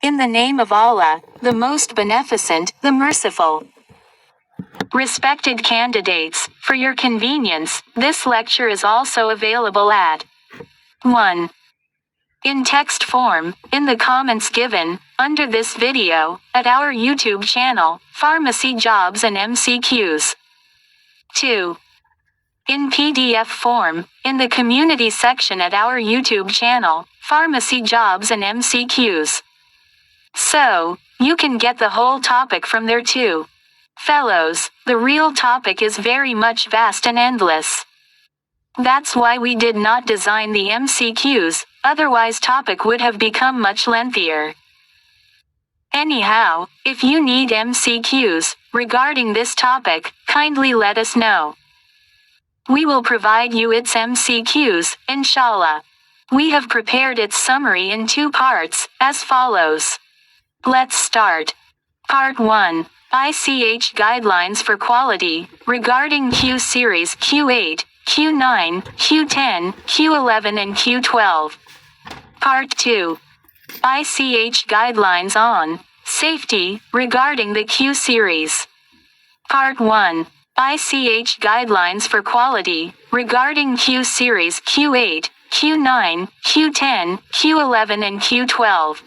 In the name of Allah, the most beneficent, the merciful. Respected candidates, for your convenience, this lecture is also available at 1. In text form, in the comments given, under this video, at our YouTube channel, Pharmacy Jobs and MCQs. 2. In PDF form, in the community section at our YouTube channel, Pharmacy Jobs and MCQs. So, you can get the whole topic from there too. Fellows, the real topic is very much vast and endless. That's why we did not design the MCQs, otherwise topic would have become much lengthier. Anyhow, if you need MCQs regarding this topic, kindly let us know. We will provide you its MCQs, inshallah. We have prepared its summary in 2 parts, as follows. Let's start. Part 1. ICH Guidelines for Quality, regarding Q Series Q8, Q9, Q10, Q11 and Q12. Part 2. ICH Guidelines on Safety, regarding the Q Series. Part 1. ICH Guidelines for Quality, regarding Q Series Q8, Q9, Q10, Q11 and Q12.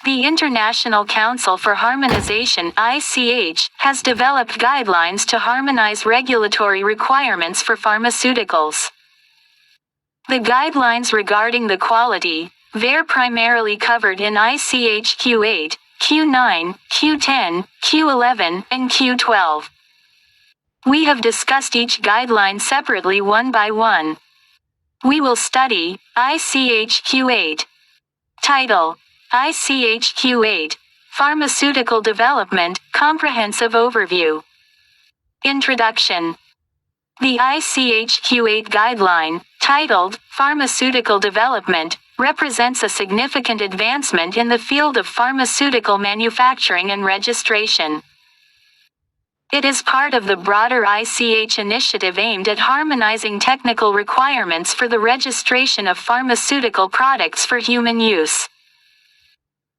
The International Council for Harmonization (ICH) has developed guidelines to harmonize regulatory requirements for pharmaceuticals. The guidelines regarding the quality, they're primarily covered in ICH Q8, Q9, Q10, Q11, and Q12. We have discussed each guideline separately one by one. We will study ICH Q8. Title: ICH Q8, Pharmaceutical Development, Comprehensive Overview. Introduction. The ICH Q8 guideline, titled Pharmaceutical Development, represents a significant advancement in the field of pharmaceutical manufacturing and registration. It is part of the broader ICH initiative aimed at harmonizing technical requirements for the registration of pharmaceutical products for human use.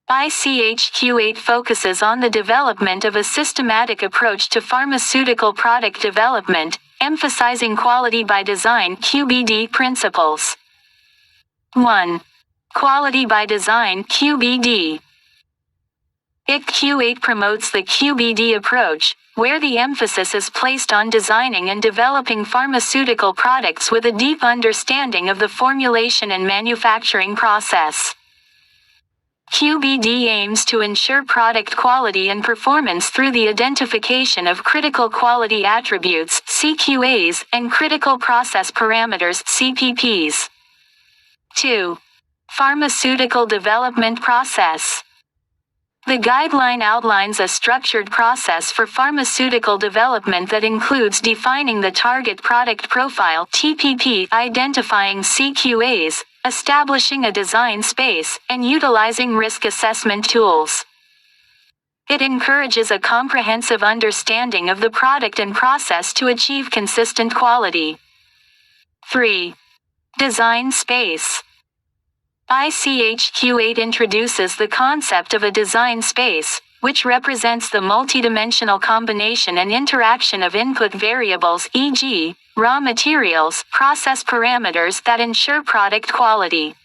ICH Q8 focuses on the development of a systematic approach to pharmaceutical product development, emphasizing quality by design (QBD) principles. 1. Quality by design (QBD). ICH Q8 promotes the QBD approach, where the emphasis is placed on designing and developing pharmaceutical products with a deep understanding of the formulation and manufacturing process. QBD aims to ensure product quality and performance through the identification of critical quality attributes (CQAs) and critical process parameters (CPPs). 2. Pharmaceutical development process. The guideline outlines a structured process for pharmaceutical development that includes defining the target product profile (TPP), identifying CQAs, establishing a design space, and utilizing risk assessment tools. It encourages a comprehensive understanding of the product and process to achieve consistent quality. 3. Design space. ICH Q8 introduces the concept of a design space, which represents the multidimensional combination and interaction of input variables, e.g., raw materials, process parameters that ensure product quality.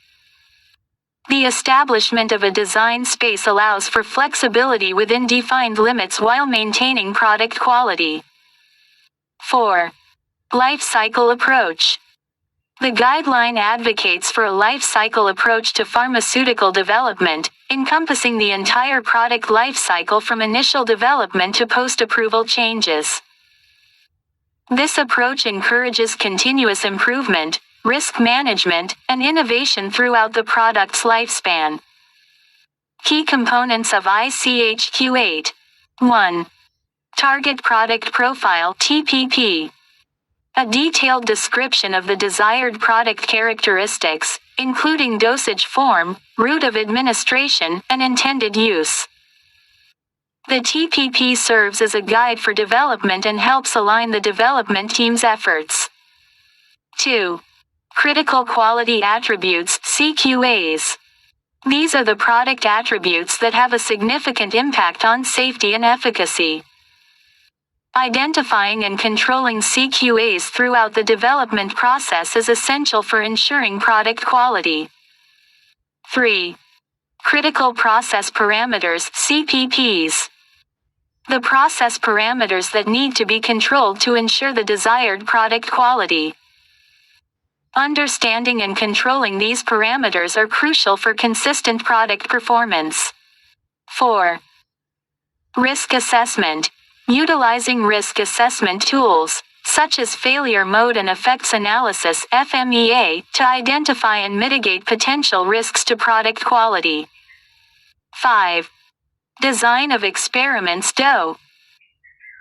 The establishment of a design space allows for flexibility within defined limits while maintaining product quality. 4. Life cycle approach. The guideline advocates for a life cycle approach to pharmaceutical development, encompassing the entire product life cycle from initial development to post-approval changes. This approach encourages continuous improvement, risk management, and innovation throughout the product's lifespan. Key components of ICH Q8. 1. Target Product Profile (TPP). A detailed description of the desired product characteristics, including dosage form, route of administration, and intended use. The TPP serves as a guide for development and helps align the development team's efforts. 2. Critical Quality Attributes (CQAs). These are the product attributes that have a significant impact on safety and efficacy. Identifying and controlling CQAs throughout the development process is essential for ensuring product quality. 3. Critical Process Parameters (CPPs). The process parameters that need to be controlled to ensure the desired product quality. Understanding and controlling these parameters are crucial for consistent product performance. 4. Risk Assessment. Utilizing risk assessment tools, such as failure mode and effects analysis (FMEA), to identify and mitigate potential risks to product quality. 5. Design of experiments (DO).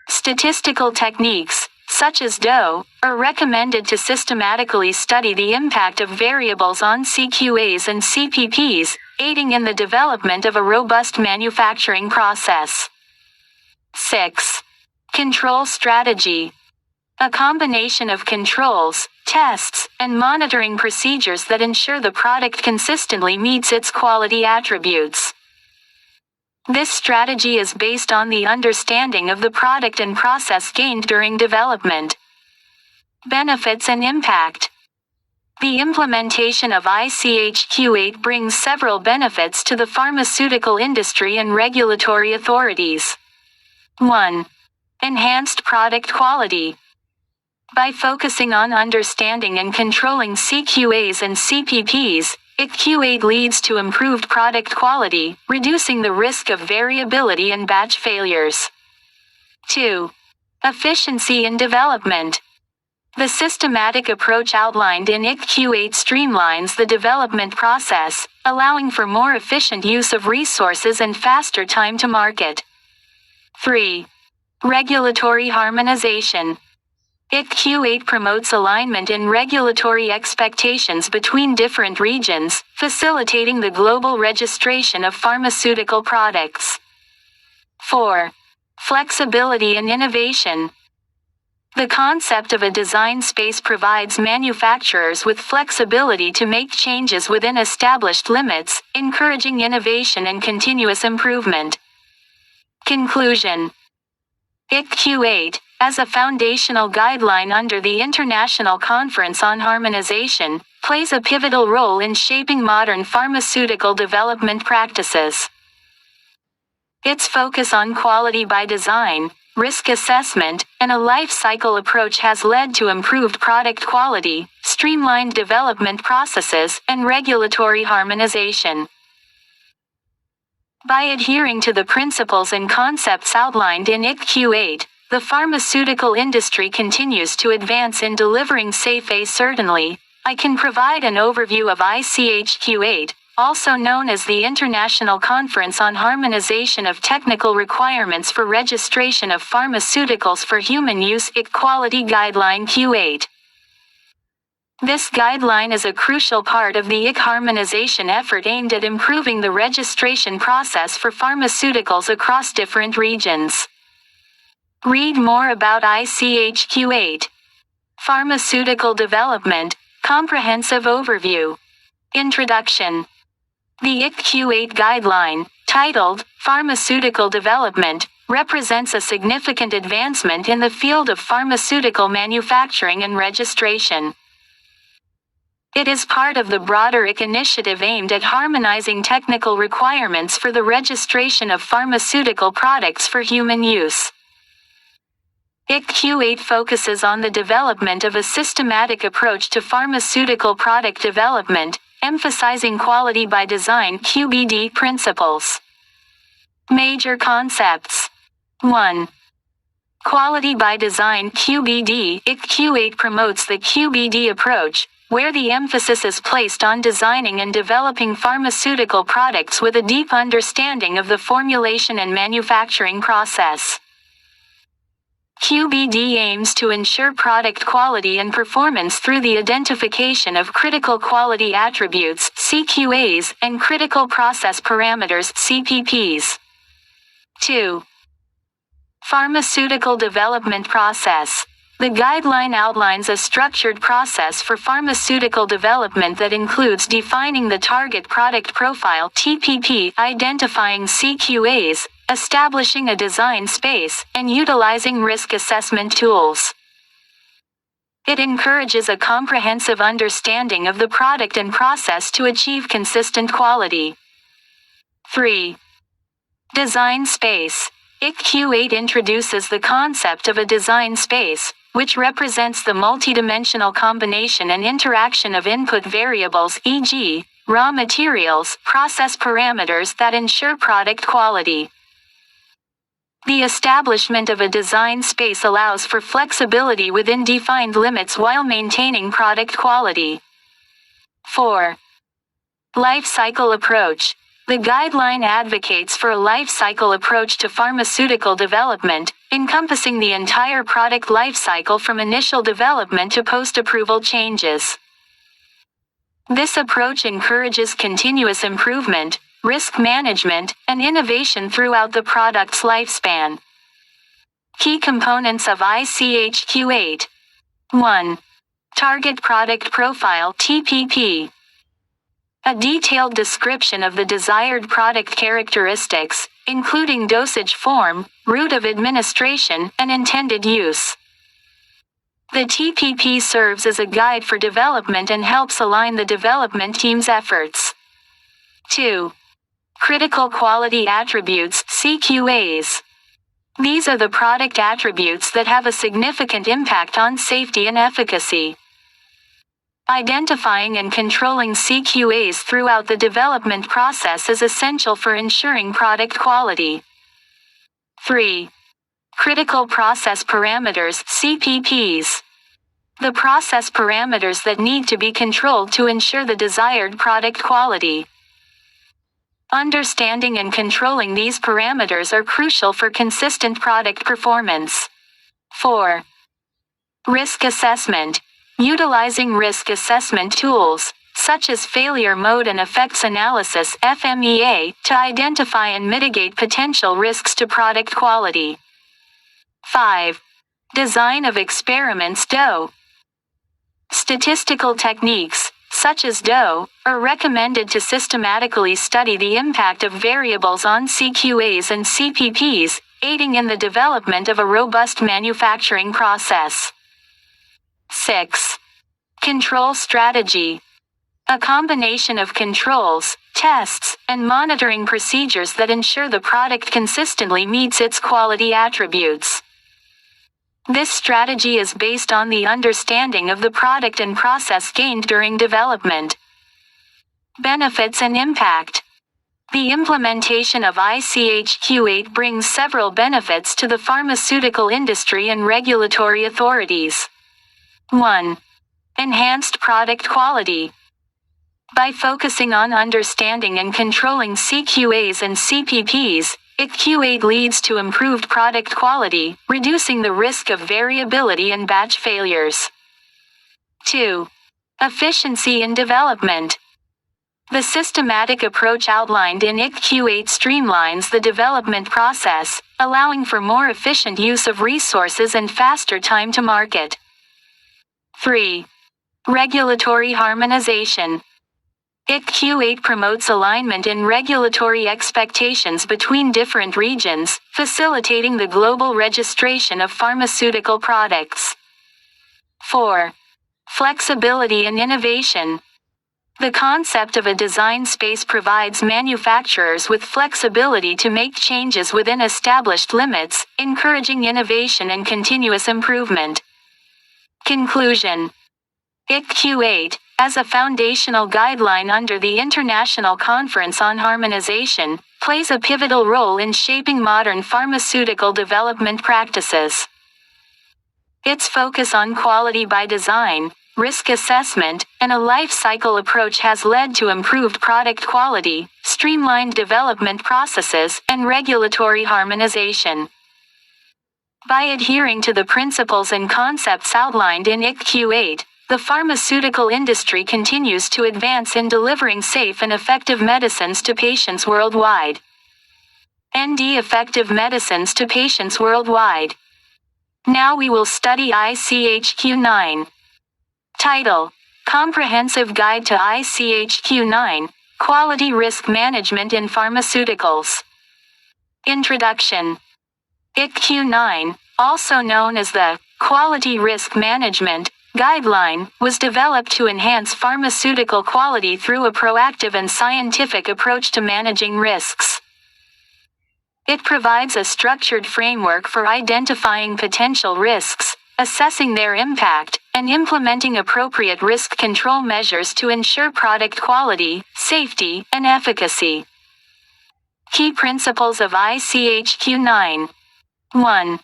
Statistical techniques, such as DO, are recommended to systematically study the impact of variables on CQAs and CPPs, aiding in the development of a robust manufacturing process. 6. Control strategy. A combination of controls, tests, and monitoring procedures that ensure the product consistently meets its quality attributes. This strategy is based on the understanding of the product and process gained during development. Benefits and impact. The implementation of ICH-Q8 brings several benefits to the pharmaceutical industry and regulatory authorities. 1. Enhanced product quality. By focusing on understanding and controlling CQAs and CPPs, ICH-Q8 leads to improved product quality, reducing the risk of variability and batch failures. 2. Efficiency in development. The systematic approach outlined in ICH-Q8 streamlines the development process, allowing for more efficient use of resources and faster time to market. 3. Regulatory harmonization. ICH-Q8 promotes alignment in regulatory expectations between different regions, facilitating the global registration of pharmaceutical products. 4. Flexibility and innovation. The concept of a design space provides manufacturers with flexibility to make changes within established limits, encouraging innovation and continuous improvement. Conclusion. ICH-Q8, as a foundational guideline under the International Conference on Harmonization, plays a pivotal role in shaping modern pharmaceutical development practices. Its focus on quality by design, risk assessment, and a life cycle approach has led to improved product quality, streamlined development processes, and regulatory harmonization. By adhering to the principles and concepts outlined in ICH-Q8, the pharmaceutical industry continues to advance in delivering safe. Certainly, I can provide an overview of ICH-Q8, also known as the International Conference on Harmonization of Technical Requirements for Registration of Pharmaceuticals for Human Use ICH Quality Guideline Q8. This guideline is a crucial part of the ICH harmonization effort aimed at improving the registration process for pharmaceuticals across different regions. Read more about ICH-Q8. Pharmaceutical Development, Comprehensive Overview. Introduction. The ICH-Q8 guideline, titled Pharmaceutical Development, represents a significant advancement in the field of pharmaceutical manufacturing and registration. It is part of the broader ICH initiative aimed at harmonizing technical requirements for the registration of pharmaceutical products for human use. ICH-Q8 focuses on the development of a systematic approach to pharmaceutical product development, emphasizing quality by design (QBD) principles. Major concepts. 1. Quality by design (QBD). ICH-Q8 promotes the QBD approach, where the emphasis is placed on designing and developing pharmaceutical products with a deep understanding of the formulation and manufacturing process. QBD aims to ensure product quality and performance through the identification of critical quality attributes (CQAs) and critical process parameters (CPPs. 2. Pharmaceutical development process. The guideline outlines a structured process for pharmaceutical development that includes defining the target product profile (TPP), identifying CQAs, establishing a design space, and utilizing risk assessment tools. It encourages a comprehensive understanding of the product and process to achieve consistent quality. 3. Design space. ICQ8 introduces the concept of a design space, which represents the multidimensional combination and interaction of input variables, e.g., raw materials, process parameters that ensure product quality. The establishment of a design space allows for flexibility within defined limits while maintaining product quality. 4. Life cycle approach. The guideline advocates for a life cycle approach to pharmaceutical development, encompassing the entire product life cycle from initial development to post-approval changes. This approach encourages continuous improvement, risk management, and innovation throughout the product's lifespan. Key components of ICHQ8. 1. Target Product Profile (TPP). A detailed description of the desired product characteristics, including dosage form, route of administration, and intended use. The TPP serves as a guide for development and helps align the development team's efforts. 2. Critical Quality Attributes (CQAs). These are the product attributes that have a significant impact on safety and efficacy. Identifying and controlling CQAs throughout the development process is essential for ensuring product quality. 3. Critical Process Parameters (CPPs). The process parameters that need to be controlled to ensure the desired product quality. Understanding and controlling these parameters are crucial for consistent product performance. 4. Risk Assessment. Utilizing risk assessment tools, such as failure mode and effects analysis (FMEA), to identify and mitigate potential risks to product quality. 5. Design of experiments (DO). Statistical techniques, such as DO, are recommended to systematically study the impact of variables on CQAs and CPPs, aiding in the development of a robust manufacturing process. 6. Control Strategy. A combination of controls, tests, and monitoring procedures that ensure the product consistently meets its quality attributes. This strategy is based on the understanding of the product and process gained during development. Benefits and impact. The implementation of ICHQ8 brings several benefits to the pharmaceutical industry and regulatory authorities. 1. Enhanced product quality. By focusing on understanding and controlling CQAs and CPPs, ICQ8 leads to improved product quality, reducing the risk of variability and batch failures. 2. Efficiency in development. The systematic approach outlined in ICQ8 streamlines the development process, allowing for more efficient use of resources and faster time to market. 3. Regulatory harmonization. ICQ8 promotes alignment in regulatory expectations between different regions, facilitating the global registration of pharmaceutical products. 4. Flexibility and innovation. The concept of a design space provides manufacturers with flexibility to make changes within established limits, encouraging innovation and continuous improvement. Conclusion. ICQ8, as a foundational guideline under the International Conference on Harmonization, plays a pivotal role in shaping modern pharmaceutical development practices. Its focus on quality by design, risk assessment, and a life cycle approach has led to improved product quality, streamlined development processes, and regulatory harmonization. By adhering to the principles and concepts outlined in ICQ8, the pharmaceutical industry continues to advance in delivering safe and effective medicines to patients worldwide. ND Effective medicines to patients worldwide. Now we will study ICHQ9. Title: Comprehensive Guide to ICHQ9, Quality Risk Management in Pharmaceuticals. Introduction. ICQ9, also known as the Quality Risk Management Guideline, was developed to enhance pharmaceutical quality through a proactive and scientific approach to managing risks. It provides a structured framework for identifying potential risks, assessing their impact, and implementing appropriate risk control measures to ensure product quality, safety, and efficacy. Key principles of ICHQ9. 1.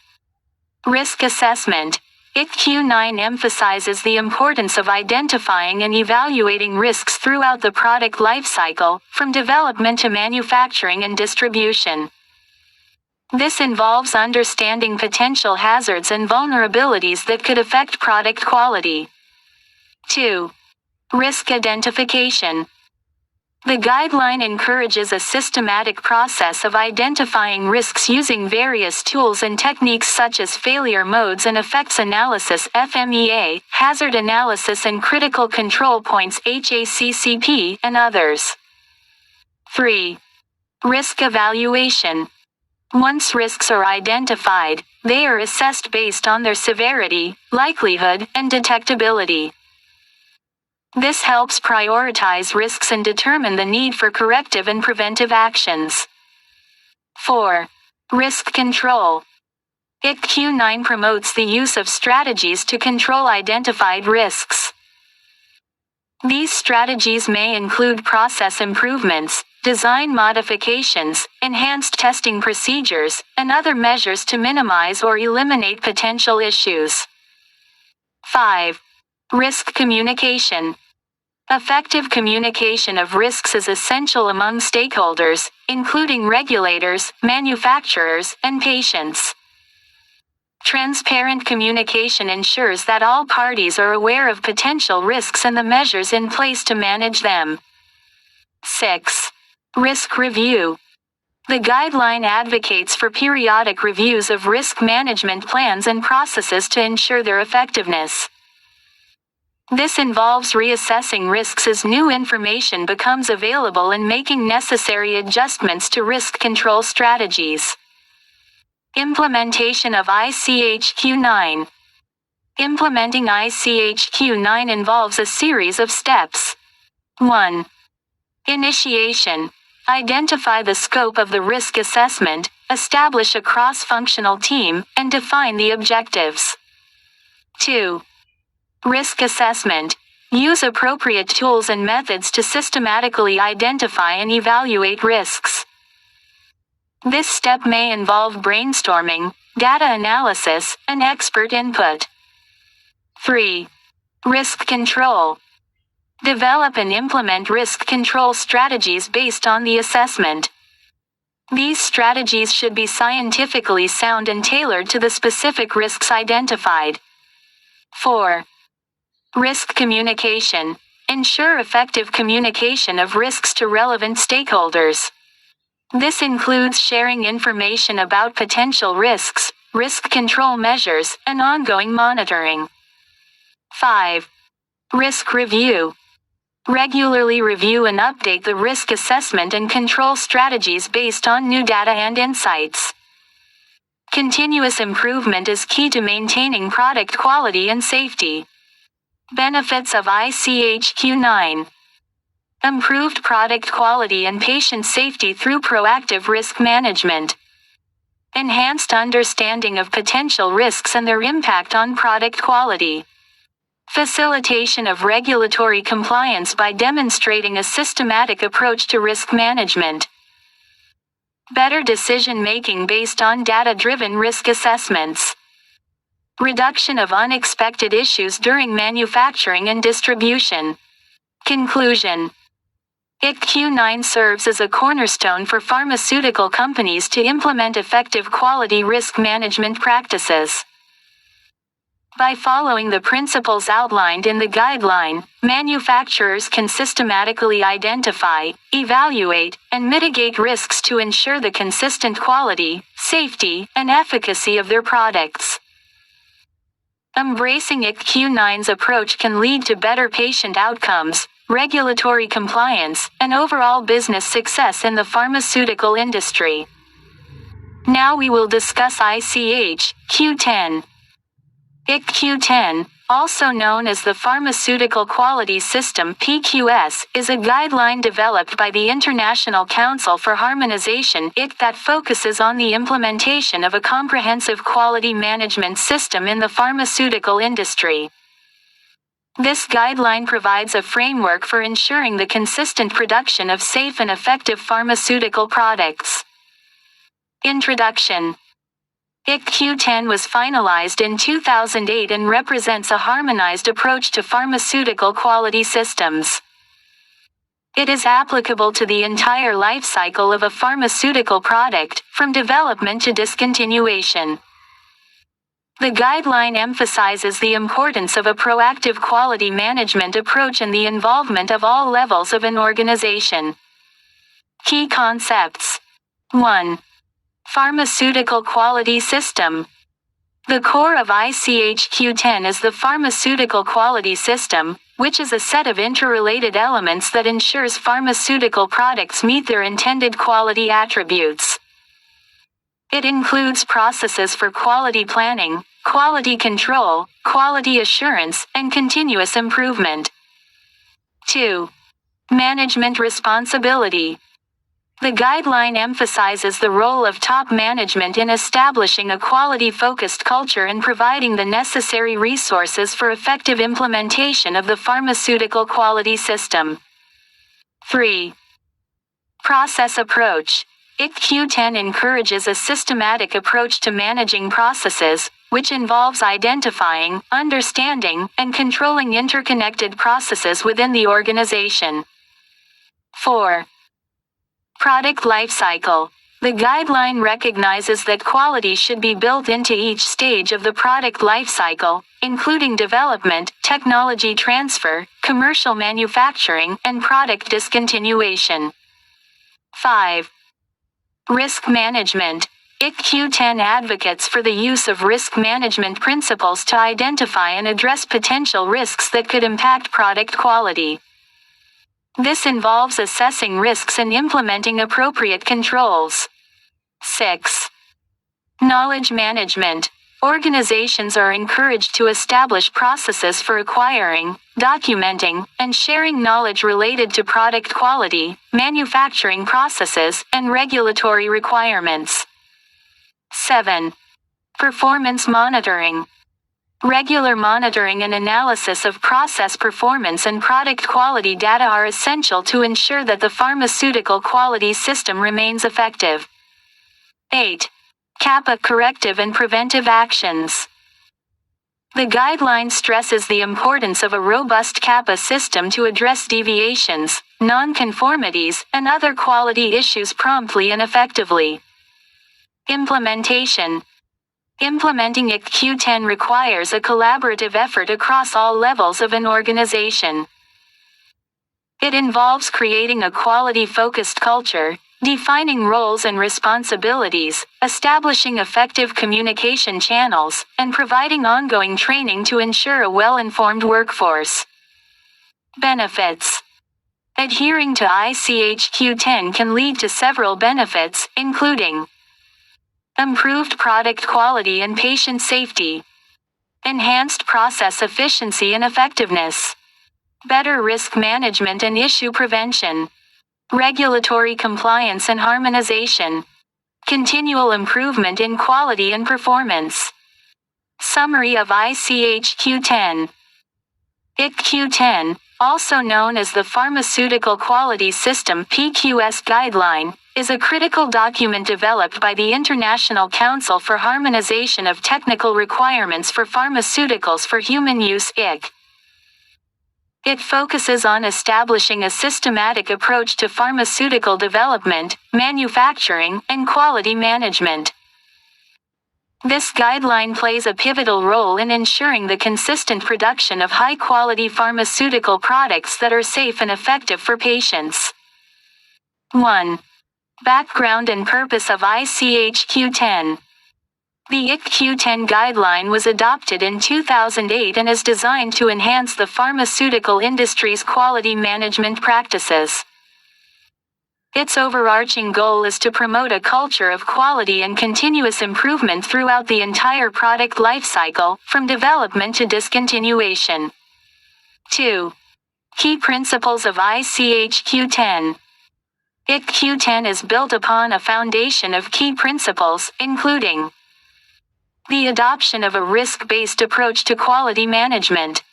Risk assessment. ICQ9 emphasizes the importance of identifying and evaluating risks throughout the product lifecycle, from development to manufacturing and distribution. This involves understanding potential hazards and vulnerabilities that could affect product quality. 2. Risk identification. The guideline encourages a systematic process of identifying risks using various tools and techniques such as failure modes and effects analysis (FMEA), hazard analysis and critical control points (HACCP), and others. 3. Risk evaluation. Once risks are identified, they are assessed based on their severity, likelihood, and detectability. This helps prioritize risks and determine the need for corrective and preventive actions. 4. Risk control. ICQ9 promotes the use of strategies to control identified risks. These strategies may include process improvements, design modifications, enhanced testing procedures, and other measures to minimize or eliminate potential issues. 5. Risk communication. Effective communication of risks is essential among stakeholders, including regulators, manufacturers, and patients. Transparent communication ensures that all parties are aware of potential risks and the measures in place to manage them. 6. Risk review. The guideline advocates for periodic reviews of risk management plans and processes to ensure their effectiveness. This involves reassessing risks as new information becomes available and making necessary adjustments to risk control strategies. Implementation of ICHQ9. Implementing ICHQ9 involves a series of steps. 1. Initiation. Identify the scope of the risk assessment, establish a cross-functional team, and define the objectives. 2. Risk assessment. Use appropriate tools and methods to systematically identify and evaluate risks. This step may involve brainstorming, data analysis, and expert input. 3. Risk control. Develop and implement risk control strategies based on the assessment. These strategies should be scientifically sound and tailored to the specific risks identified. 4. Risk communication. Ensure effective communication of risks to relevant stakeholders. This includes sharing information about potential risks, risk control measures, and ongoing monitoring. 5. Risk review. Regularly review and update the risk assessment and control strategies based on new data and insights. Continuous improvement is key to maintaining product quality and safety. Benefits of ICHQ9. Improved product quality and patient safety through proactive risk management. Enhanced understanding of potential risks and their impact on product quality. Facilitation of regulatory compliance by demonstrating a systematic approach to risk management. Better decision-making based on data-driven risk assessments. Reduction of unexpected issues during manufacturing and distribution. Conclusion. ICQ9 serves as a cornerstone for pharmaceutical companies to implement effective quality risk management practices. By following the principles outlined in the guideline, manufacturers can systematically identify, evaluate, and mitigate risks to ensure the consistent quality, safety, and efficacy of their products. Embracing ICQ-9's approach can lead to better patient outcomes, regulatory compliance, and overall business success in the pharmaceutical industry. Now we will discuss ICH Q10. ICQ-10, also known as the Pharmaceutical Quality System (PQS), is a guideline developed by the International Council for Harmonization (IC) that focuses on the implementation of a comprehensive quality management system in the pharmaceutical industry. This guideline provides a framework for ensuring the consistent production of safe and effective pharmaceutical products. Introduction. ICQ-10 was finalized in 2008 and represents a harmonized approach to pharmaceutical quality systems. It is applicable to the entire life cycle of a pharmaceutical product, from development to discontinuation. The guideline emphasizes the importance of a proactive quality management approach and the involvement of all levels of an organization. Key concepts. 1. Pharmaceutical Quality System. The core of ICH Q10 is the Pharmaceutical Quality System, which is a set of interrelated elements that ensures pharmaceutical products meet their intended quality attributes. It includes processes for quality planning, quality control, quality assurance, and continuous improvement. 2. Management responsibility. The guideline emphasizes the role of top management in establishing a quality-focused culture and providing the necessary resources for effective implementation of the pharmaceutical quality system. 3. Process approach. ICQ-10 encourages a systematic approach to managing processes, which involves identifying, understanding, and controlling interconnected processes within the organization. 4. Product lifecycle. The guideline recognizes that quality should be built into each stage of the product lifecycle, including development, technology transfer, commercial manufacturing, and product discontinuation. 5. Risk management. ICQ-10 advocates for the use of risk management principles to identify and address potential risks that could impact product quality. This involves assessing risks and implementing appropriate controls. 6. Knowledge management. Organizations are encouraged to establish processes for acquiring, documenting, and sharing knowledge related to product quality, manufacturing processes, and regulatory requirements. 7. Performance monitoring. Regular monitoring and analysis of process performance and product quality data are essential to ensure that the pharmaceutical quality system remains effective. 8. CAPA corrective and preventive actions. The guideline stresses the importance of a robust CAPA system to address deviations, non-conformities, and other quality issues promptly and effectively. Implementation. Implementing ICQ-10 requires a collaborative effort across all levels of an organization. It involves creating a quality-focused culture, defining roles and responsibilities, establishing effective communication channels, and providing ongoing training to ensure a well-informed workforce. Benefits. Adhering to ICH Q10 can lead to several benefits, including improved product quality and patient safety, enhanced process efficiency and effectiveness, better risk management and issue prevention, regulatory compliance and harmonization, continual improvement in quality and performance. Summary of ICH Q10. ICQ-10, also known as the Pharmaceutical Quality System (PQS) guideline, is a critical document developed by the International Council for Harmonization of Technical Requirements for Pharmaceuticals for Human Use (IC). It focuses on establishing a systematic approach to pharmaceutical development, manufacturing, and quality management. This guideline plays a pivotal role in ensuring the consistent production of high-quality pharmaceutical products that are safe and effective for patients. 1. Background and purpose of ICH Q10. The IC Q10 guideline was adopted in 2008 and is designed to enhance the pharmaceutical industry's quality management practices. Its overarching goal is to promote a culture of quality and continuous improvement throughout the entire product lifecycle, from development to discontinuation. 2. Key principles of ICH Q10. IC Q10 is built upon a foundation of key principles, including the adoption of a risk-based approach to quality management,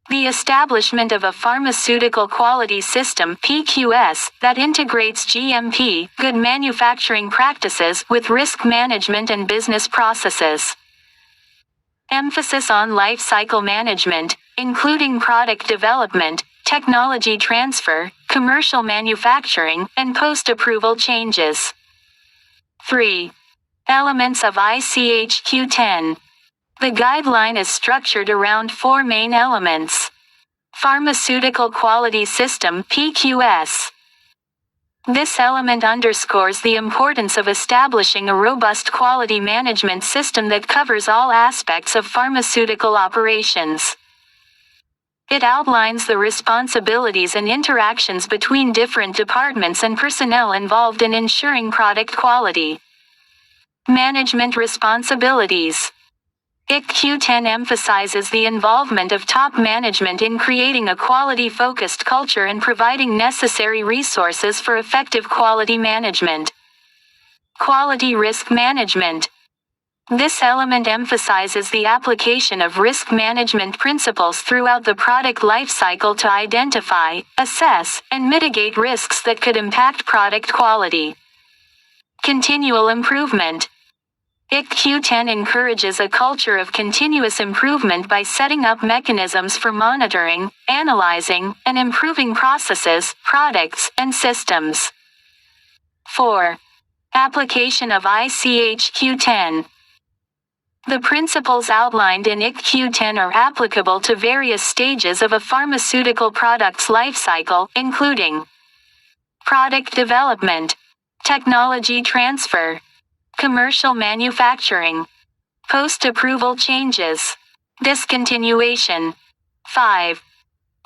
the establishment of a pharmaceutical quality system (PQS) that integrates GMP, good manufacturing practices, with risk management and business processes. Emphasis on life cycle management, including product development, technology transfer, commercial manufacturing, and post-approval changes. 3. Elements of ICH Q10. The guideline is structured around 4 main elements. Pharmaceutical Quality System (PQS). This element underscores the importance of establishing a robust quality management system that covers all aspects of pharmaceutical operations. It outlines the responsibilities and interactions between different departments and personnel involved in ensuring product quality. Management responsibilities. IC Q10 emphasizes the involvement of top management in creating a quality-focused culture and providing necessary resources for effective quality management. Quality risk management. This element emphasizes the application of risk management principles throughout the product lifecycle to identify, assess, and mitigate risks that could impact product quality. Continual improvement. IC Q10 encourages a culture of continuous improvement by setting up mechanisms for monitoring, analyzing, and improving processes, products, and systems. 4. Application of ICH Q10. The principles outlined in IC Q10 are applicable to various stages of a pharmaceutical product's life cycle, including product development, technology transfer, commercial manufacturing, post-approval changes, discontinuation. 5.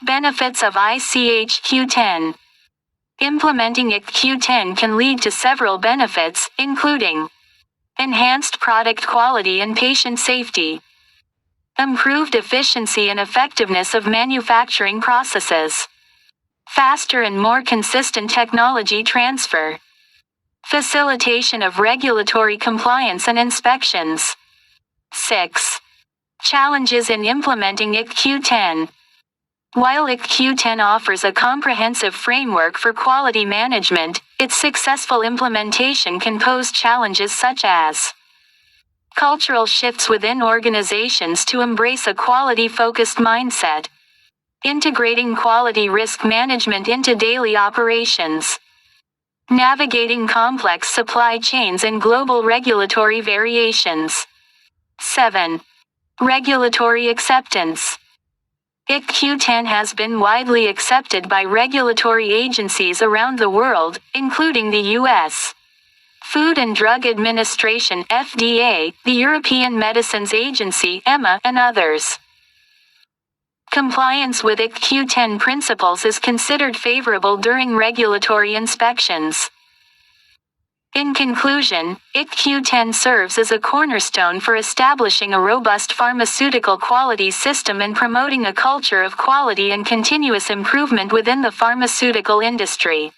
Benefits of ICH Q10. Implementing IC Q10 can lead to several benefits, including enhanced product quality and patient safety, improved efficiency and effectiveness of manufacturing processes, faster and more consistent technology transfer, facilitation of regulatory compliance and inspections. 6. Challenges in implementing IC Q10. While IC Q10 offers a comprehensive framework for quality management, its successful implementation can pose challenges such as cultural shifts within organizations to embrace a quality-focused mindset, integrating quality risk management into daily operations, navigating complex supply chains and global regulatory variations. 7. Regulatory acceptance. IC Q10 has been widely accepted by regulatory agencies around the world, including the U.S. Food and Drug Administration (FDA), the European Medicines Agency (EMA), and others. Compliance with IC Q10 principles is considered favorable during regulatory inspections. In conclusion, IC Q10 serves as a cornerstone for establishing a robust pharmaceutical quality system and promoting a culture of quality and continuous improvement within the pharmaceutical industry.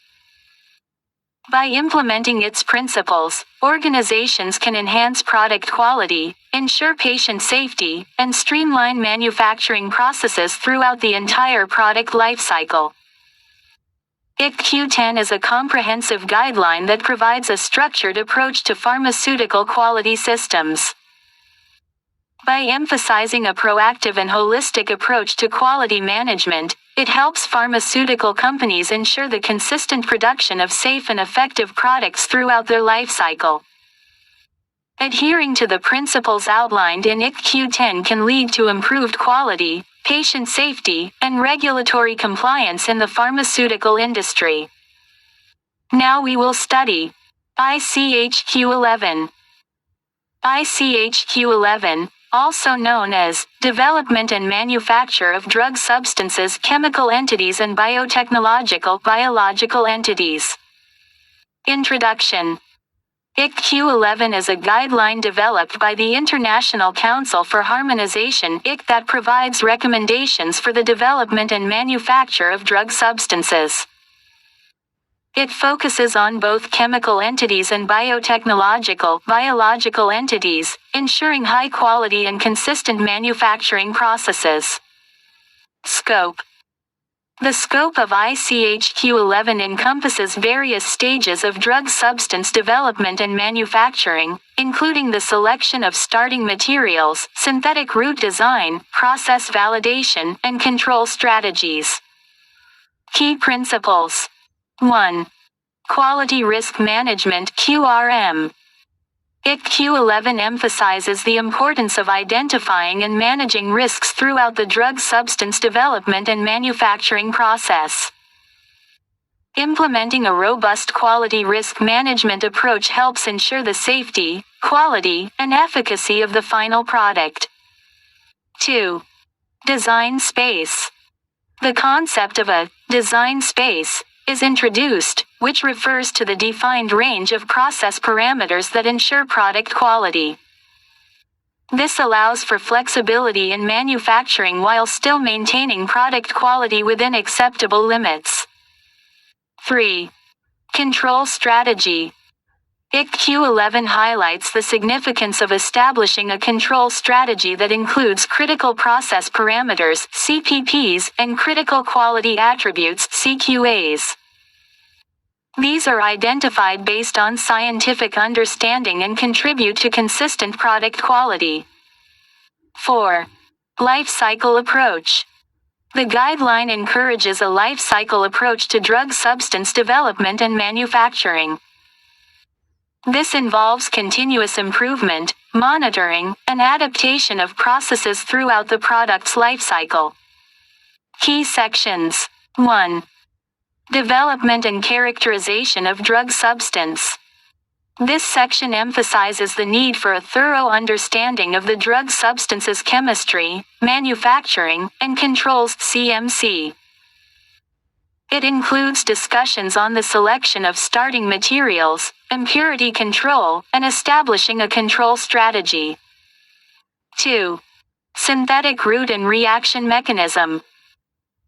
By implementing its principles, organizations can enhance product quality, ensure patient safety, and streamline manufacturing processes throughout the entire product lifecycle. IC Q10 is a comprehensive guideline that provides a structured approach to pharmaceutical quality systems. By emphasizing a proactive and holistic approach to quality management, it helps pharmaceutical companies ensure the consistent production of safe and effective products throughout their life cycle. Adhering to the principles outlined in IC Q10 can lead to improved quality, patient safety, and regulatory compliance in the pharmaceutical industry. Now we will study ICH Q11. ICH-Q11, also known as Development and Manufacture of Drug Substances, Chemical Entities and Biological Entities. Introduction. IC-Q11 is a guideline developed by the International Council for Harmonization (IC) that provides recommendations for the development and manufacture of drug substances. It focuses on both chemical entities and biological entities, ensuring high quality and consistent manufacturing processes. Scope. The scope of ICH-Q11 encompasses various stages of drug substance development and manufacturing, including the selection of starting materials, synthetic route design, process validation, and control strategies. Key principles. 1. Quality Risk Management (QRM). IC-Q11 emphasizes the importance of identifying and managing risks throughout the drug substance development and manufacturing process. Implementing a robust quality risk management approach helps ensure the safety, quality, and efficacy of the final product. 2. Design space. The concept of a design space is introduced, which refers to the defined range of process parameters that ensure product quality. This allows for flexibility in manufacturing while still maintaining product quality within acceptable limits. 3. Control strategy. IC-Q11 highlights the significance of establishing a control strategy that includes critical process parameters (CPPs) and critical quality attributes (CQAs). These are identified based on scientific understanding and contribute to consistent product quality. 4. Life cycle approach. The guideline encourages a life cycle approach to drug substance development and manufacturing. This involves continuous improvement, monitoring, and adaptation of processes throughout the product's life cycle. Key sections. 1. Development and characterization of drug substance. This section emphasizes the need for a thorough understanding of the drug substance's chemistry, manufacturing, and controls (CMC). It includes discussions on the selection of starting materials, impurity control, and establishing a control strategy. 2. Synthetic route and reaction mechanism.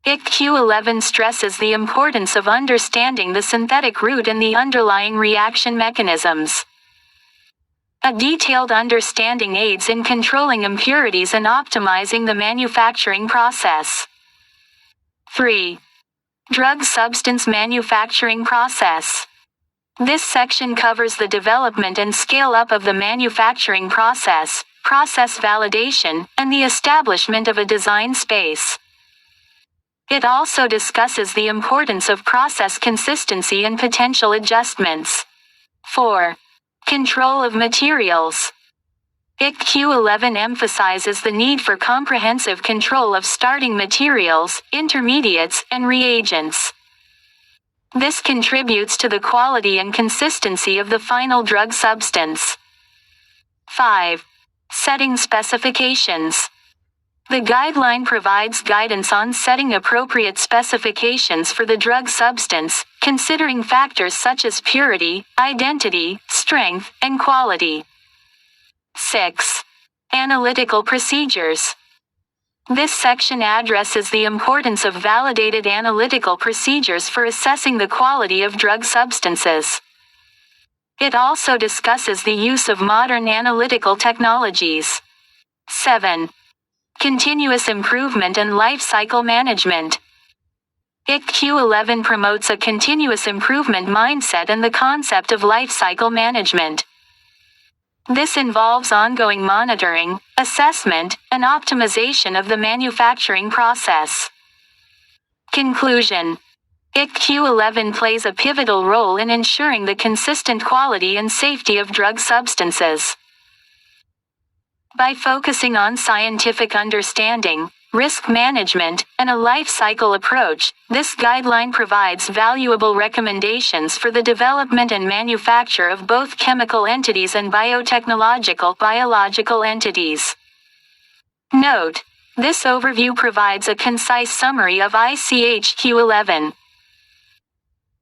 IC-Q11 stresses the importance of understanding the synthetic route and the underlying reaction mechanisms. A detailed understanding aids in controlling impurities and optimizing the manufacturing process. 3. Drug substance manufacturing process. This section covers the development and scale-up of the manufacturing process, process validation, and the establishment of a design space. It also discusses the importance of process consistency and potential adjustments. 4. Control of materials. IC-Q11 emphasizes the need for comprehensive control of starting materials, intermediates, and reagents. This contributes to the quality and consistency of the final drug substance. 5. Setting specifications. The guideline provides guidance on setting appropriate specifications for the drug substance, considering factors such as purity, identity, strength, and quality. 6. Analytical procedures. This section addresses the importance of validated analytical procedures for assessing the quality of drug substances. It also discusses the use of modern analytical technologies. 7. Continuous improvement and life cycle management. IC-Q11 promotes a continuous improvement mindset and the concept of life cycle management. This involves ongoing monitoring, assessment, and optimization of the manufacturing process. Conclusion. IC-Q11 plays a pivotal role in ensuring the consistent quality and safety of drug substances. By focusing on scientific understanding, risk management, and a life cycle approach. This guideline provides valuable recommendations for the development and manufacture of both chemical entities and biological entities. Note: this overview provides a concise summary of ICH-Q 11.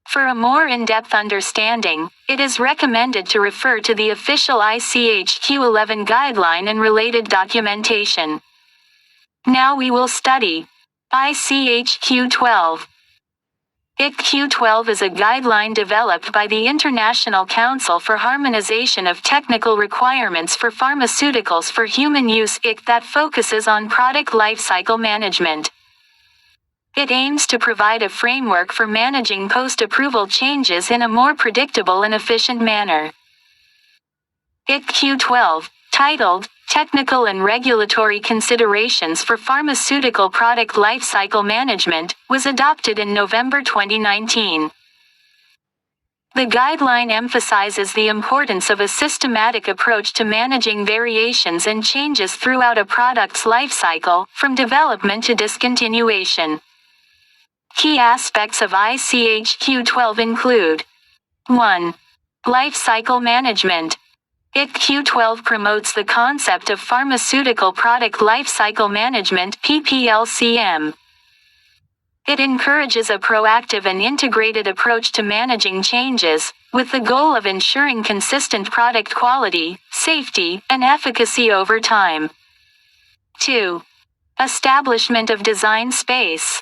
For a more in-depth understanding, it is recommended to refer to the official ICH-Q 11 guideline and related documentation. Now we will study ICH-Q 12. ICH-Q 12 is a guideline developed by the International Council for Harmonization of Technical Requirements for Pharmaceuticals for Human Use that focuses on product lifecycle management. It aims to provide a framework for managing post-approval changes in a more predictable and efficient manner. ICH-Q 12, titled Technical and Regulatory Considerations for Pharmaceutical Product Lifecycle Management, was adopted in November 2019. The guideline emphasizes the importance of a systematic approach to managing variations and changes throughout a product's lifecycle, from development to discontinuation. Key aspects of ICH-Q 12 include 1. Lifecycle management. ICH-Q 12 promotes the concept of pharmaceutical product lifecycle management (PPLCM). It encourages a proactive and integrated approach to managing changes, with the goal of ensuring consistent product quality, safety, and efficacy over time. 2. Establishment of design space.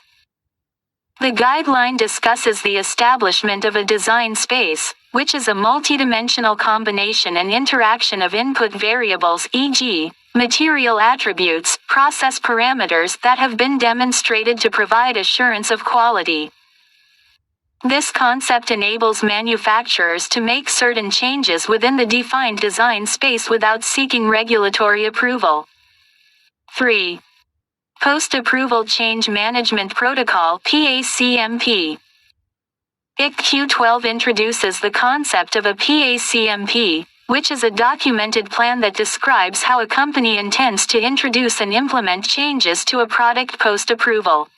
The guideline discusses the establishment of a design space, which is a multidimensional combination and interaction of input variables, e.g., material attributes, process parameters that have been demonstrated to provide assurance of quality. This concept enables manufacturers to make certain changes within the defined design space without seeking regulatory approval. 3. Post-Approval Change Management Protocol (PACMP). ICH-Q 12 introduces the concept of a PACMP, which is a documented plan that describes how a company intends to introduce and implement changes to a product post-approval.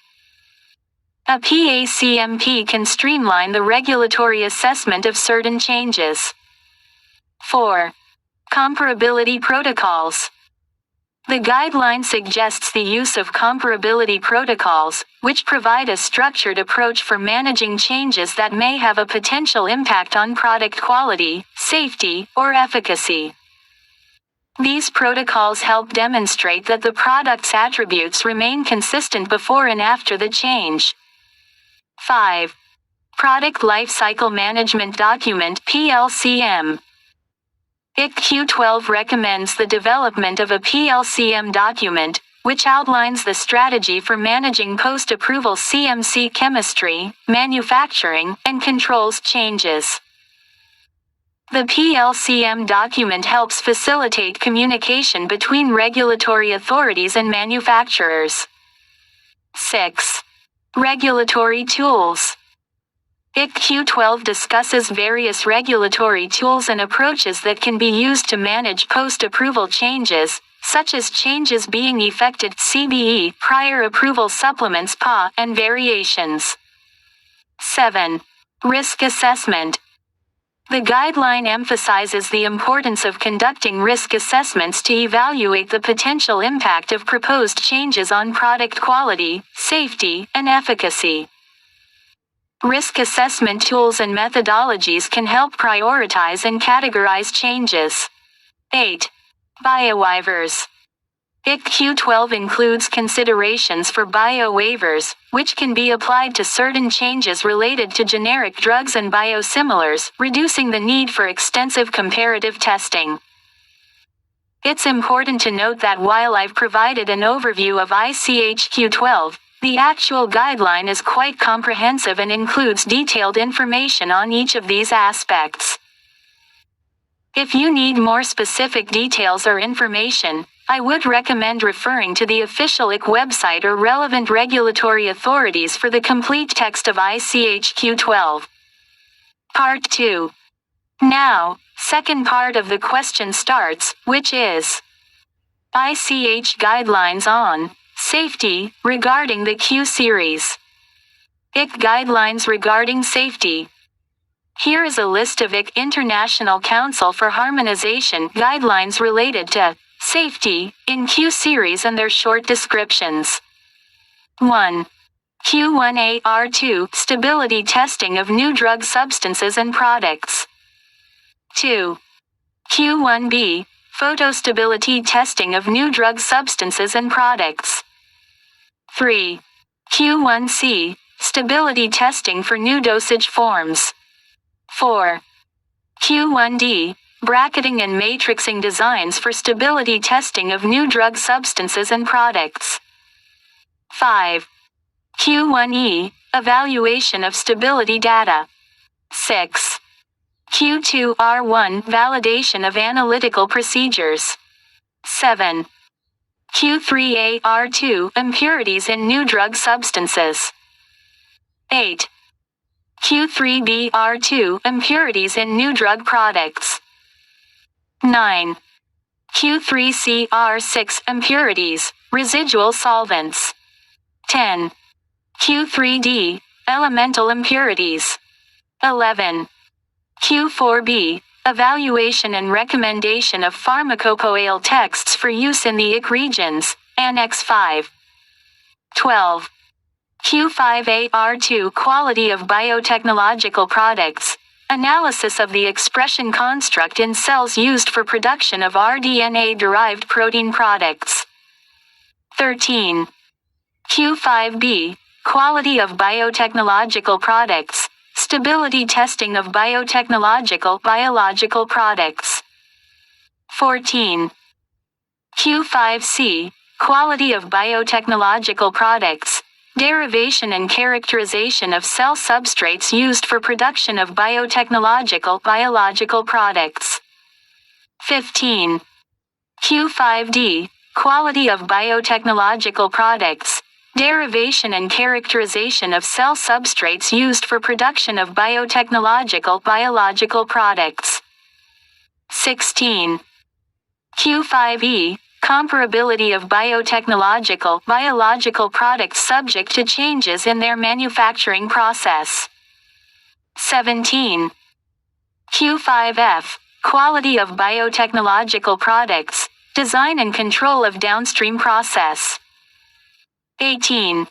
A PACMP can streamline the regulatory assessment of certain changes. 4. Comparability protocols. The guideline suggests the use of comparability protocols, which provide a structured approach for managing changes that may have a potential impact on product quality, safety, or efficacy. These protocols help demonstrate that the product's attributes remain consistent before and after the change. 5. Product Lifecycle Management Document (PLCM). ICH-Q 12 recommends the development of a PLCM document, which outlines the strategy for managing post-approval CMC chemistry, manufacturing, and controls changes. The PLCM document helps facilitate communication between regulatory authorities and manufacturers. 6. Regulatory tools. ICH-Q 12 discusses various regulatory tools and approaches that can be used to manage post-approval changes, such as changes being effected CBE, prior approval supplements PA, and variations. 7. Risk assessment. The guideline emphasizes the importance of conducting risk assessments to evaluate the potential impact of proposed changes on product quality, safety, and efficacy. Risk assessment tools and methodologies can help prioritize and categorize changes. 8. Bio-waivers. ICH-Q 12 includes considerations for bio-waivers, which can be applied to certain changes related to generic drugs and biosimilars, reducing the need for extensive comparative testing. It's important to note that while I've provided an overview of ICH-Q 12, the actual guideline is quite comprehensive and includes detailed information on each of these aspects. If you need more specific details or information, I would recommend referring to the official ICH website or relevant regulatory authorities for the complete text of ICH-Q 12. Part 2. Now, second part of the question starts, which is ICH guidelines on Safety, regarding the Q series. IC guidelines regarding safety. Here is a list of IC International Council for Harmonization guidelines related to safety in Q series and their short descriptions. 1. Q10R2 Stability testing of new drug substances and products. 2. Q1B Photostability testing of new drug substances and products. 3. Q1C Stability testing for new dosage forms. 4. Q1D Bracketing and matrixing designs for stability testing of new drug substances and products. 5. Q1E Evaluation of stability data. 6. Q2R1 Validation of analytical procedures. 7. Q3AR2 Impurities in new drug substances. 8. Q3BR2 Impurities in new drug products. 9. Q3CR6 Impurities, residual solvents. 10. Q3D Elemental impurities. 11. Q4B Evaluation and recommendation of pharmacopoeial texts for use in the IC regions, Annex 5. 12. Q5AR2 Quality of biotechnological products. Analysis of the expression construct in cells used for production of rDNA-derived protein products. 13. Q5B Quality of biotechnological products. Stability testing of biological products. 14. Q5C Quality of biotechnological products. Derivation and characterization of cell substrates used for production of biological products. 15. Q5D Quality of biotechnological products. Derivation and characterization of cell substrates used for production of biological products. 16. Q5E Comparability of biological products subject to changes in their manufacturing process. 17. Q5F Quality of biotechnological products. Design and control of downstream process. 18.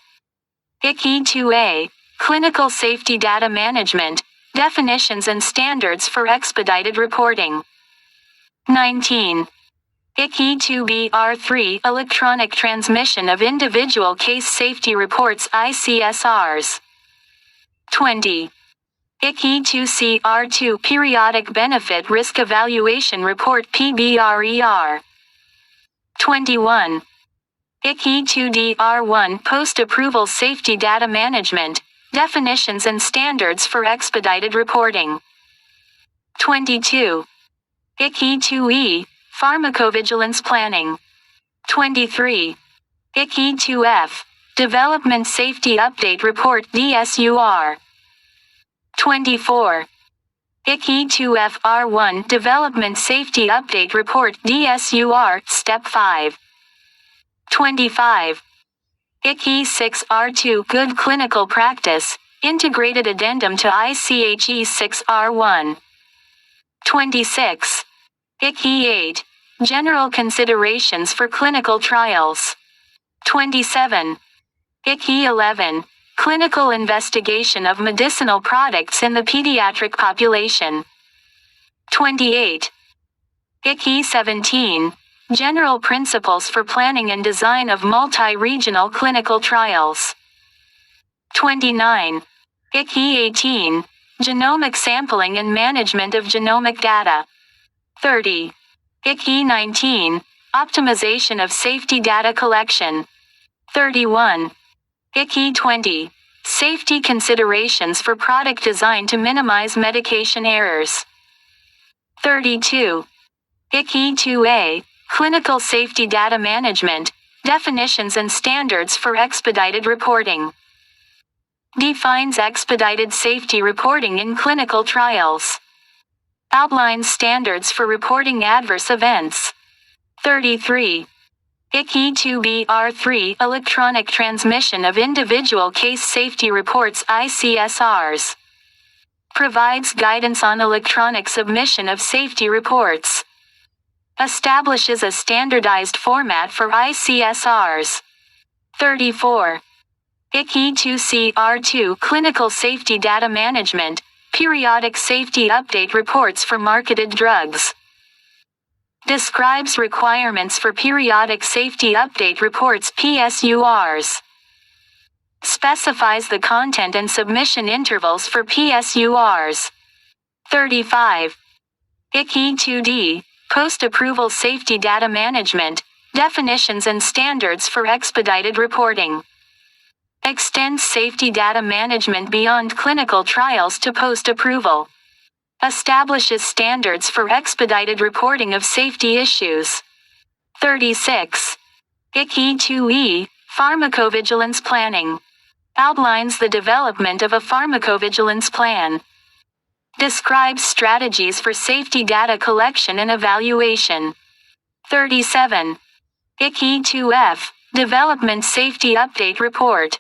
ICE2A Clinical Safety Data Management, Definitions and Standards for Expedited Reporting. 19. ICE2BR3 Electronic Transmission of Individual Case Safety Reports ICSRs. 20. ICE2CR2 Periodic Benefit Risk Evaluation Report PBRER. 21. ICE2DR1 Post-Approval Safety Data Management, Definitions and Standards for Expedited Reporting. 22. ICE2E Pharmacovigilance Planning. 23. ICE2F Development Safety Update Report DSUR. 24. ICE2FR1 Development Safety Update Report DSUR Step 5. 25. ICE6R2 Good Clinical Practice, Integrated Addendum to ICHE6R1. 26. ICE8 General Considerations for Clinical Trials. 27. ICE11 Clinical Investigation of Medicinal Products in the Pediatric Population. 28. ICE17 General Principles for Planning and Design of Multi-Regional Clinical Trials. 29. ICE18 Genomic Sampling and Management of Genomic Data. 30. ICE19 Optimization of Safety Data Collection. 31. ICE20 Safety Considerations for Product Design to Minimize Medication Errors. 32. ICE2A Clinical Safety Data Management, Definitions and Standards for Expedited Reporting. Defines expedited safety reporting in clinical trials. Outlines standards for reporting adverse events. 33. ICE 2BR3 Electronic Transmission of Individual Case Safety Reports ICSRs. Provides guidance on electronic submission of safety reports. Establishes a standardized format for ICSRs. 34. ICE 2CR2 Clinical Safety Data Management, Periodic Safety Update Reports for Marketed Drugs. Describes requirements for Periodic Safety Update Reports PSURs. Specifies the content and submission intervals for PSURs. 35. ICE 2D, Post-Approval Safety Data Management, Definitions and Standards for Expedited Reporting. Extends safety data management beyond clinical trials to post-approval. Establishes standards for expedited reporting of safety issues. 36. ICE 2E, Pharmacovigilance Planning. Outlines the development of a pharmacovigilance plan. Describes strategies for safety data collection and evaluation. 37. ICE 2F, Development Safety Update Report.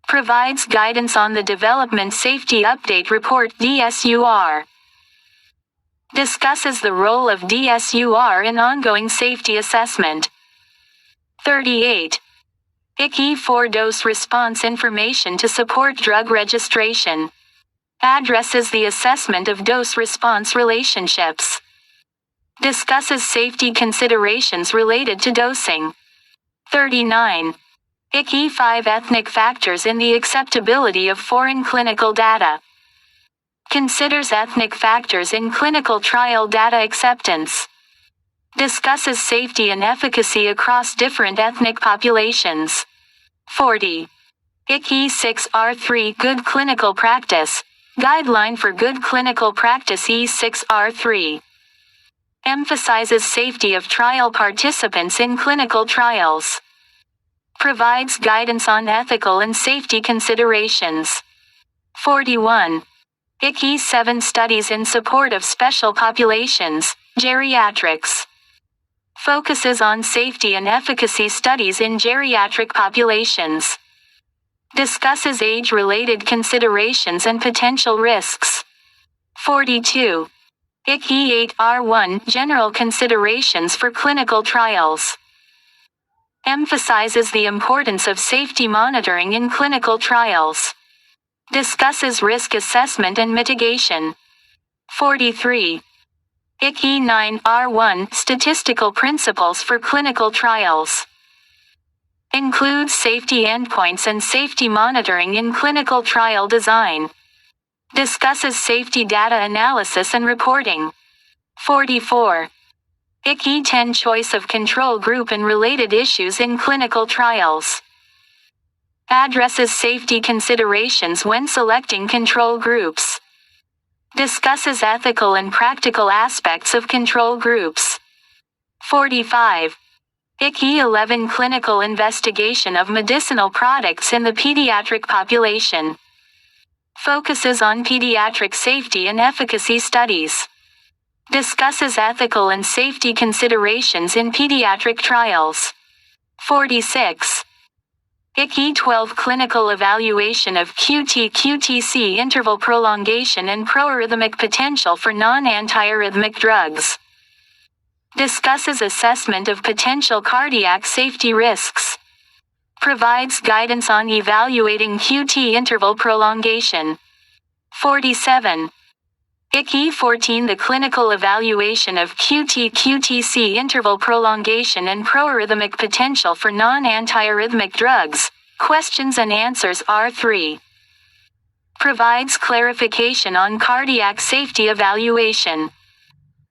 Provides guidance on the Development Safety Update Report DSUR. Discusses the role of DSUR in ongoing safety assessment. 38. ICE 4 Dose Response Information to Support Drug Registration. Addresses the assessment of dose-response relationships. Discusses safety considerations related to dosing. 39. ICE 5 Ethnic Factors in the Acceptability of Foreign Clinical Data. Considers ethnic factors in clinical trial data acceptance. Discusses safety and efficacy across different ethnic populations. 40. ICE 6R3 Good Clinical Practice, Guideline for Good Clinical Practice E6R3. Emphasizes safety of trial participants in clinical trials. Provides guidance on ethical and safety considerations. 41. ICE 7 Studies in Support of Special Populations, Geriatrics. Focuses on safety and efficacy studies in geriatric populations. Discusses age-related considerations and potential risks. 42. ICE 8R1 General Considerations for Clinical Trials. Emphasizes the importance of safety monitoring in clinical trials. Discusses risk assessment and mitigation. 43. ICE 9R1 Statistical Principles for Clinical Trials. Includes safety endpoints and safety monitoring in clinical trial design. Discusses safety data analysis and reporting. 44. ICE 10 Choice of Control Group and Related Issues in Clinical Trials. Addresses safety considerations when selecting control groups. Discusses ethical and practical aspects of control groups. 45. ICE 11 Clinical Investigation of Medicinal Products in the Pediatric Population. Focuses on pediatric safety and efficacy studies. Discusses ethical and safety considerations in pediatric trials. 46. ICE 12 Clinical Evaluation of QT-QTC Interval Prolongation and Proarrhythmic Potential for Non-Antiarrhythmic Drugs. Discusses assessment of potential cardiac safety risks. Provides guidance on evaluating QT interval prolongation. 47. ICE 14 The Clinical Evaluation of QT-QTC Interval Prolongation and Proarrhythmic Potential for Non-Antiarrhythmic Drugs, Questions and Answers R3. Provides clarification on cardiac safety evaluation.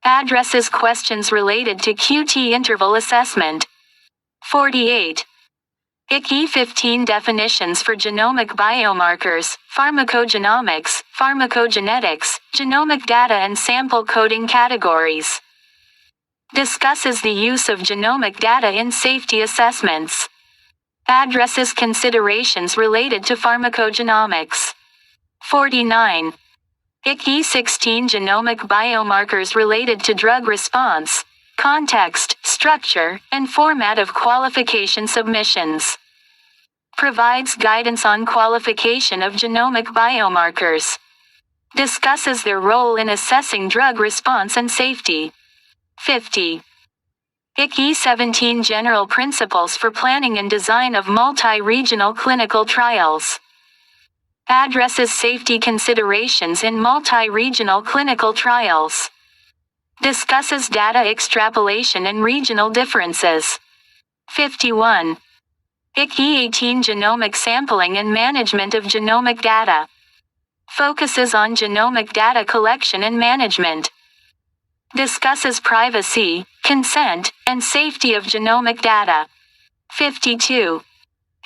Addresses questions related to QT interval assessment. 48. ICE 15 Definitions for Genomic Biomarkers, Pharmacogenomics, Pharmacogenetics, Genomic Data and Sample Coding Categories. Discusses the use of genomic data in safety assessments. Addresses considerations related to pharmacogenomics. 49. ICE 16 Genomic Biomarkers related to drug response, context, structure, and format of qualification submissions. Provides guidance on qualification of genomic biomarkers. Discusses their role in assessing drug response and safety. 50. ICE 17 General Principles for Planning and Design of Multi-Regional Clinical Trials. Addresses safety considerations in multi-regional clinical trials. Discusses data extrapolation and regional differences. 51. ICE 18 Genomic Sampling and Management of Genomic Data. Focuses on genomic data collection and management. Discusses privacy, consent, and safety of genomic data. 52.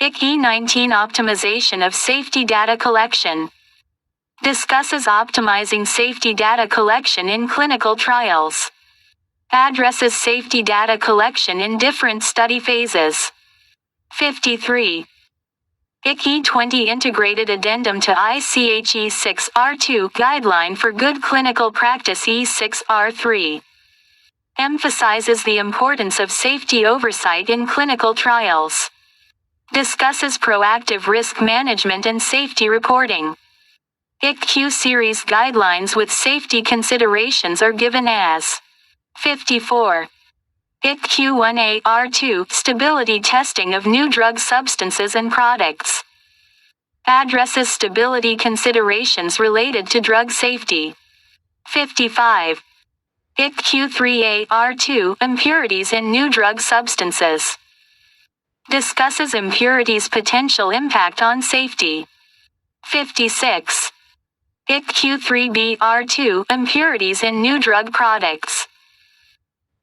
ICE 19 Optimization of Safety Data Collection. Discusses optimizing safety data collection in clinical trials. Addresses safety data collection in different study phases. 53. ICE 20 Integrated Addendum to ICH E6R2 Guideline for Good Clinical Practice E6R3. Emphasizes the importance of safety oversight in clinical trials. Discusses proactive risk management and safety reporting. ICQ series guidelines with safety considerations are given as 54. ICQ 1AR2 Stability Testing of New Drug Substances and Products. Addresses stability considerations related to drug safety. 55. ICQ 3AR2 Impurities in New Drug Substances. Discusses impurities' potential impact on safety. 56. ICQ 3BR2 Impurities in New Drug Products.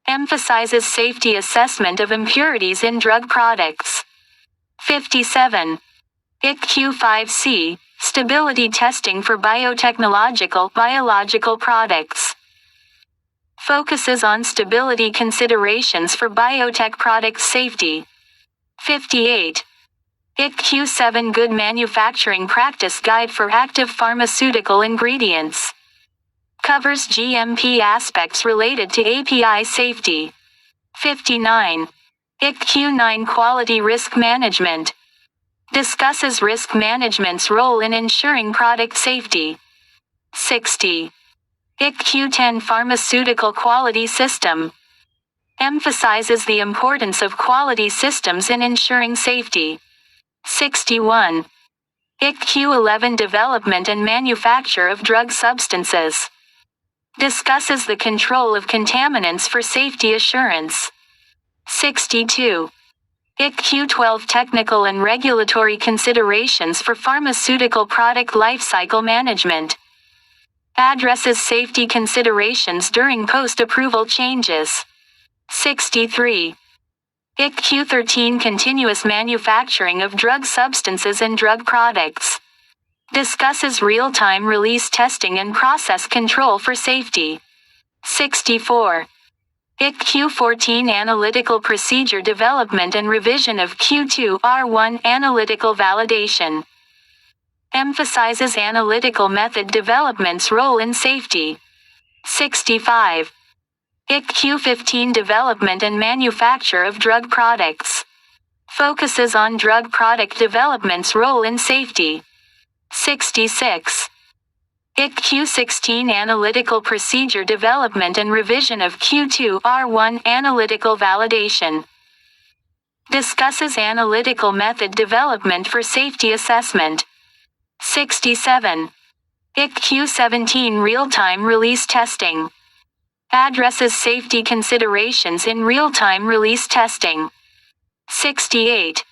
Emphasizes safety assessment of impurities in drug products. 57. ICQ 5C Stability Testing for Biological products. Focuses on stability considerations for biotech product safety. 58. ICQ 7 Good Manufacturing Practice Guide for Active Pharmaceutical Ingredients. Covers GMP aspects related to API safety. 59. ICQ 9 Quality Risk Management. Discusses risk management's role in ensuring product safety. 60. ICQ 10 Pharmaceutical Quality System. Emphasizes the importance of quality systems in ensuring safety. 61. ICQ 11 Development and Manufacture of Drug Substances. Discusses the control of contaminants for safety assurance. 62. ICQ 12 Technical and Regulatory Considerations for Pharmaceutical Product Lifecycle Management. Addresses safety considerations during post-approval changes. 63. ICQ 13 Continuous Manufacturing of Drug Substances and Drug Products. Discusses real-time release testing and process control for safety. 64. ICQ 14 Analytical Procedure Development and Revision of Q2 R1 Analytical Validation. Emphasizes analytical method development's role in safety. 65. ICQ 15 Development and Manufacture of Drug Products. Focuses on drug product development's role in safety. 66. ICQ 16 Analytical Procedure Development and Revision of Q2 R1 Analytical Validation. Discusses analytical method development for safety assessment. 67. ICQ 17 Real-Time Release Testing. Addresses safety considerations in real-time release testing. 68.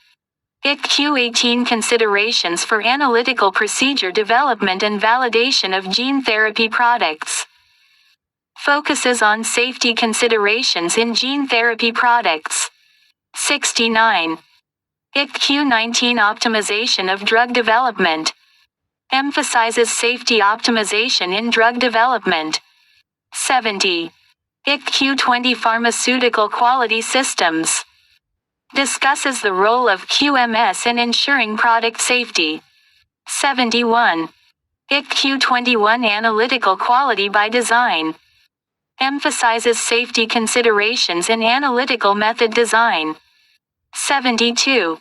ICQ 18 Considerations for Analytical Procedure Development and Validation of Gene Therapy Products. Focuses on safety considerations in gene therapy products. 69. ICQ 19 Optimization of Drug Development. Emphasizes safety optimization in drug development. 70. ICQ 20 Pharmaceutical Quality Systems. Discusses the role of QMS in ensuring product safety. 71. ICQ 21 Analytical Quality by Design. Emphasizes safety considerations in analytical method design. 72.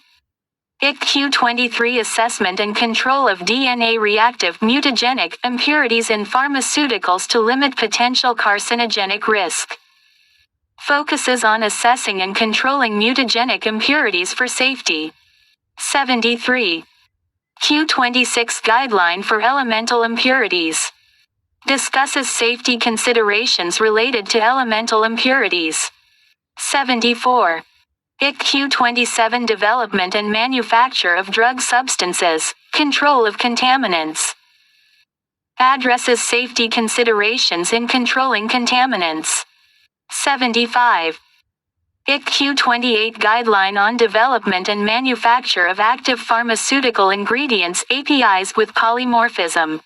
IC-Q23 Assessment and Control of DNA Reactive Mutagenic Impurities in Pharmaceuticals to Limit Potential Carcinogenic Risk. Focuses on assessing and controlling mutagenic impurities for safety. 73. Q26 Guideline for Elemental Impurities. Discusses safety considerations related to elemental impurities. 74. IC-Q27 Development and Manufacture of Drug Substances, Control of Contaminants. Addresses safety considerations in controlling contaminants. 75. IC-Q28 Guideline on Development and Manufacture of Active Pharmaceutical Ingredients APIs with Polymorphism.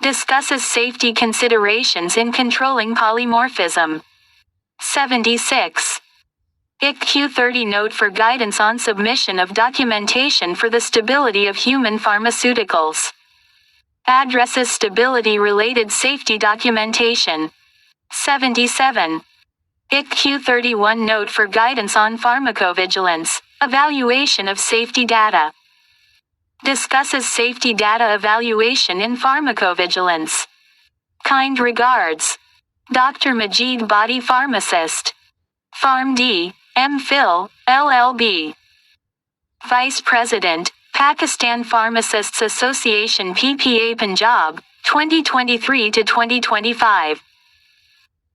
Discusses safety considerations in controlling polymorphism. 76. IC-Q30 Note for Guidance on Submission of Documentation for the Stability of Human Pharmaceuticals. Addresses stability-related safety documentation. 77. IC-Q31 Note for Guidance on Pharmacovigilance, Evaluation of Safety Data. Discusses safety data evaluation in pharmacovigilance. Kind regards. Dr. Majid Badi, Pharmacist. PharmD, MPhil, LLB. Vice President, Pakistan Pharmacists Association PPA Punjab, 2023 to 2025.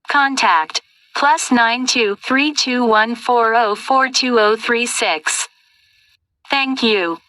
Contact +92 3214042036. Thank you.